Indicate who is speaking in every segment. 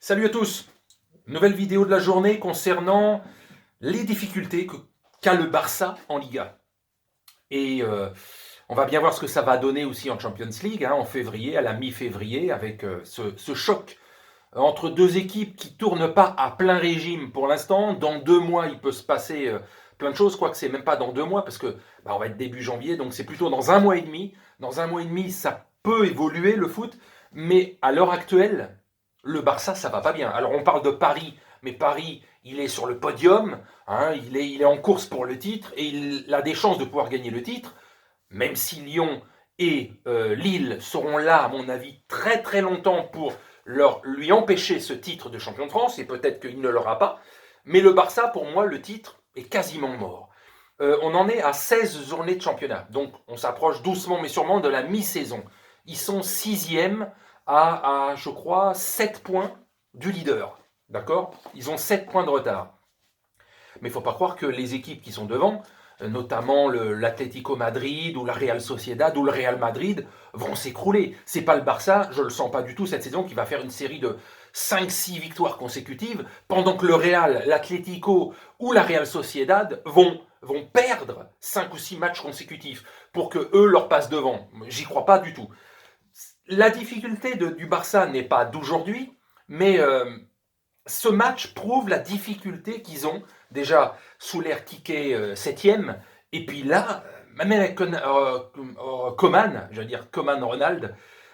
Speaker 1: Salut à tous, nouvelle vidéo de la journée concernant les difficultés qu'a le Barça en Liga. Et on va bien voir ce que ça va donner aussi en Champions League, en février, à la mi-février, avec ce choc entre deux équipes qui ne tournent pas à plein régime pour l'instant. Dans 2 mois, il peut se passer plein de choses, quoique c'est même pas dans 2 mois, parce que on va être début janvier, donc c'est plutôt dans un mois et demi. Dans un mois et demi, ça peut évoluer le foot, mais à l'heure actuelle, le Barça, ça va pas bien. Alors on parle de Paris, mais Paris, il est sur le podium, il est en course pour le titre, et il a des chances de pouvoir gagner le titre, même si Lyon et Lille seront là, à mon avis, très très longtemps pour lui empêcher ce titre de champion de France, et peut-être qu'il ne l'aura pas. Mais le Barça, pour moi, le titre est quasiment mort. On en est à 16 journées de championnat, donc on s'approche doucement mais sûrement de la mi-saison. Ils sont sixième je crois, 7 points du leader. D'accord? Ils ont 7 points de retard. Mais il ne faut pas croire que les équipes qui sont devant, notamment l'Atlético Madrid ou la Real Sociedad ou le Real Madrid, vont s'écrouler. C'est pas le Barça, je le sens pas du tout cette saison, qui va faire une série de 5-6 victoires consécutives, pendant que le Real, l'Atlético ou la Real Sociedad vont perdre 5 ou 6 matchs consécutifs pour que eux leur passent devant. J'y crois pas du tout. La difficulté du Barça n'est pas d'aujourd'hui, mais ce match prouve la difficulté qu'ils ont, déjà sous l'ère Kike 7e, et puis là, même avec Coman, je veux dire Coman Ronald,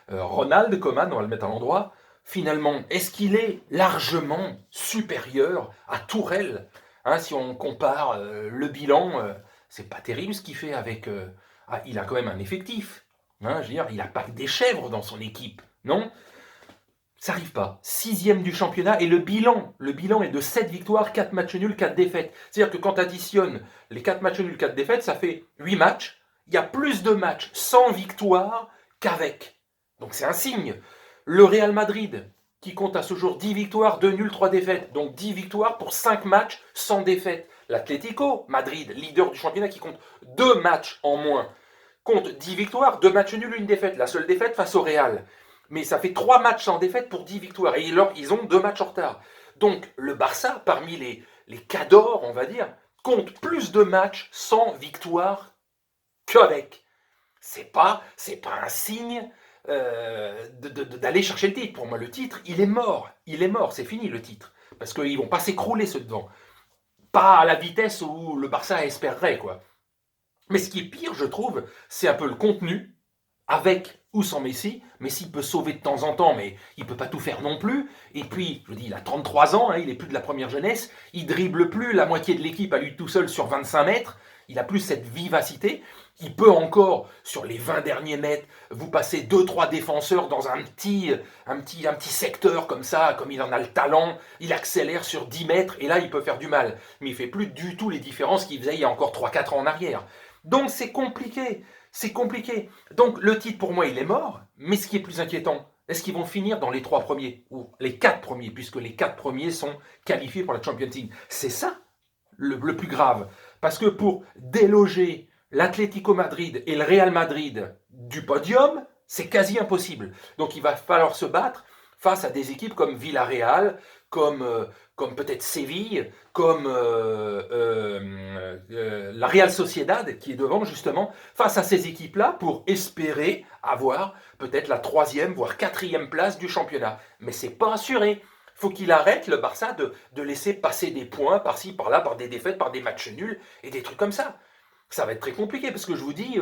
Speaker 1: Ronald Coman, on va le mettre à l'endroit, finalement, est-ce qu'il est largement supérieur à Tourelle, si on compare le bilan, c'est pas terrible ce qu'il fait avec... il a quand même un effectif, je veux dire, il n'a pas que des chèvres dans son équipe, non? Ça n'arrive pas. Sixième du championnat et le bilan est de 7 victoires, 4 matchs nuls, 4 défaites. C'est-à-dire que quand tu additionnes les 4 matchs nuls, 4 défaites, ça fait 8 matchs. Il y a plus de matchs sans victoire qu'avec. Donc c'est un signe. Le Real Madrid, qui compte à ce jour 10 victoires, 2 nuls, 3 défaites. Donc 10 victoires pour 5 matchs sans défaite. L'Atlético Madrid, leader du championnat, qui compte 2 matchs en moins, compte 10 victoires, 2 matchs nuls, 1 défaite. La seule défaite face au Real. Mais ça fait 3 matchs sans défaite pour 10 victoires. Et ils ont 2 matchs en retard. Donc le Barça, parmi les cadors, on va dire, compte plus de matchs sans victoire qu'avec. C'est pas un signe d'aller chercher le titre. Pour moi, le titre, il est mort. Il est mort, c'est fini le titre. Parce qu'ils vont pas s'écrouler ceux devant. Pas à la vitesse où le Barça espérerait, quoi. Mais ce qui est pire, je trouve, c'est un peu le contenu, avec ou sans Messi. Messi peut sauver de temps en temps, mais il ne peut pas tout faire non plus. Et puis, je dis, il a 33 ans, il est plus de la première jeunesse, il dribble plus la moitié de l'équipe à lui tout seul sur 25 mètres, il a plus cette vivacité. Il peut encore, sur les 20 derniers mètres, vous passer 2-3 défenseurs dans un petit secteur comme ça, comme il en a le talent, il accélère sur 10 mètres, et là, il peut faire du mal. Mais il ne fait plus du tout les différences qu'il faisait il y a encore 3-4 ans en arrière. Donc c'est compliqué. C'est compliqué. Donc le titre pour moi il est mort, mais ce qui est plus inquiétant, est-ce qu'ils vont finir dans les 3 premiers ou les 4 premiers, puisque les 4 premiers sont qualifiés pour la Champions League? C'est ça le plus grave. Parce que pour déloger l'Atlético Madrid et le Real Madrid du podium, c'est quasi impossible. Donc il va falloir se battre face à des équipes comme Villarreal, comme peut-être Séville, comme la Real Sociedad qui est devant justement, face à ces équipes-là pour espérer avoir peut-être la 3e voire 4e place du championnat. Mais c'est pas assuré. Faut qu'il arrête le Barça de laisser passer des points par-ci, par-là, par des défaites, par des matchs nuls et des trucs comme ça. Ça va être très compliqué parce que je vous dis,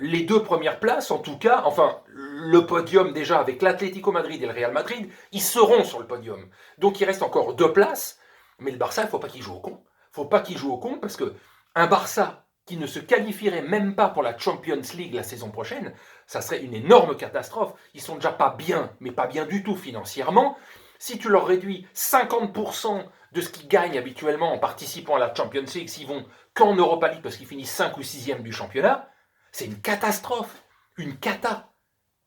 Speaker 1: les 2 premières places, en tout cas, enfin, le podium déjà avec l'Atlético Madrid et le Real Madrid, ils seront sur le podium. Donc il reste encore 2 places, mais le Barça, il ne faut pas qu'il joue au con. Il ne faut pas qu'il joue au con parce que un Barça qui ne se qualifierait même pas pour la Champions League la saison prochaine, ça serait une énorme catastrophe. Ils sont déjà pas bien, mais pas bien du tout financièrement. Si tu leur réduis 50% de ce qu'ils gagnent habituellement en participant à la Champions League, s'ils vont qu'en Europa League parce qu'ils finissent 5 ou 6e du championnat, c'est une catastrophe, une cata.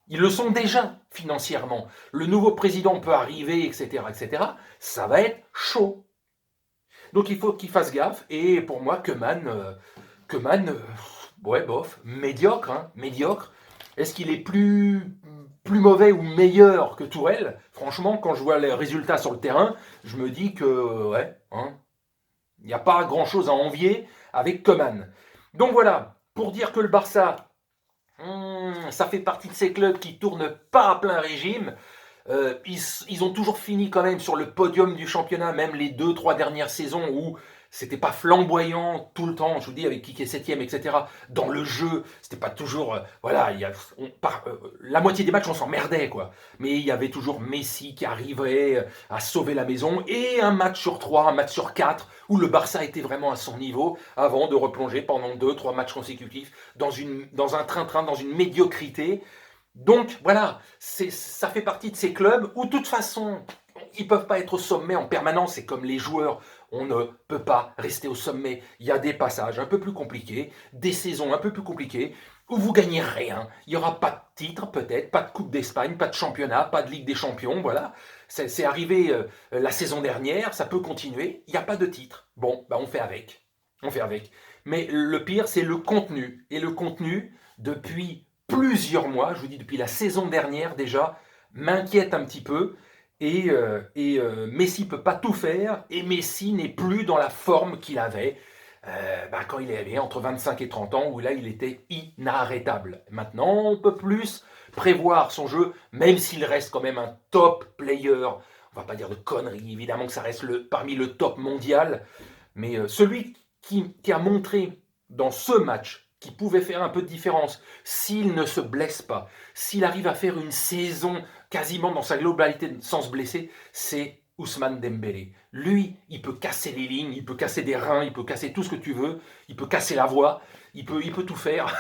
Speaker 1: Ils le sont déjà financièrement. Le nouveau président peut arriver, etc., etc. Ça va être chaud. Donc il faut qu'ils fassent gaffe. Et pour moi, Koeman, ouais, bof, médiocre, médiocre. Est-ce qu'il est plus plus mauvais ou meilleur que Tourelle. Franchement, quand je vois les résultats sur le terrain, je me dis que, ouais, hein, il n'y a pas grand-chose à envier avec Coman. Donc voilà, pour dire que le Barça, ça fait partie de ces clubs qui tournent pas à plein régime. Ils ont toujours fini quand même sur le podium du championnat, même les 2-3 dernières saisons où c'était pas flamboyant tout le temps, je vous dis, avec qui est septième, etc. Dans le jeu, c'était pas toujours... voilà, la moitié des matchs, on s'emmerdait, quoi. Mais il y avait toujours Messi qui arrivait à sauver la maison, et un match sur 3, un match sur 4, où le Barça était vraiment à son niveau, avant de replonger pendant 2-3 matchs consécutifs dans un train-train, dans une médiocrité. Donc voilà, ça fait partie de ces clubs où de toute façon, ils ne peuvent pas être au sommet en permanence. C'est comme les joueurs, on ne peut pas rester au sommet. Il y a des passages un peu plus compliqués, des saisons un peu plus compliquées, où vous gagnez rien. Il n'y aura pas de titre peut-être, pas de Coupe d'Espagne, pas de championnat, pas de Ligue des Champions, voilà. C'est arrivé la saison dernière, ça peut continuer, il n'y a pas de titre. Bon, bah on fait avec. On fait avec. Mais le pire, c'est le contenu. Et le contenu, depuis plusieurs mois, je vous dis depuis la saison dernière déjà, m'inquiète un petit peu. Messi ne peut pas tout faire, et Messi n'est plus dans la forme qu'il avait quand il avait entre 25 et 30 ans, où là il était inarrêtable. Maintenant, on peut plus prévoir son jeu, même s'il reste quand même un top player. On va pas dire de conneries, évidemment que ça reste parmi le top mondial, mais celui qui a montré dans ce match qu'il pouvait faire un peu de différence s'il ne se blesse pas, s'il arrive à faire une saison quasiment dans sa globalité sans se blesser, c'est Ousmane Dembélé. Lui, il peut casser les lignes, il peut casser des reins, il peut casser tout ce que tu veux, il peut casser la voix, il peut tout faire.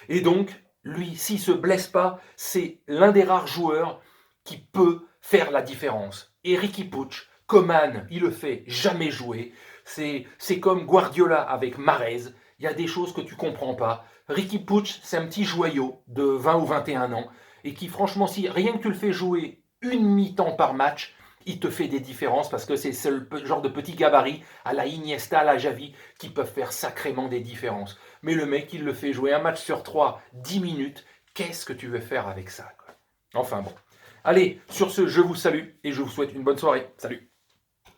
Speaker 1: Et donc, lui, s'il ne se blesse pas, c'est l'un des rares joueurs qui peut faire la différence. Et Riqui Puig, Coman, il le fait jamais jouer. C'est comme Guardiola avec Mahrez. Il y a des choses que tu comprends pas. Riqui Puig, c'est un petit joyau de 20 ou 21 ans et qui, franchement, si rien que tu le fais jouer une mi-temps par match, il te fait des différences parce que c'est le genre de petit gabarit à la Iniesta, à la Xavi qui peuvent faire sacrément des différences. Mais le mec, il le fait jouer un match sur 3, 10 minutes. Qu'est-ce que tu veux faire avec ça, quoi? Enfin bon. Allez, sur ce, je vous salue et je vous souhaite une bonne soirée. Salut!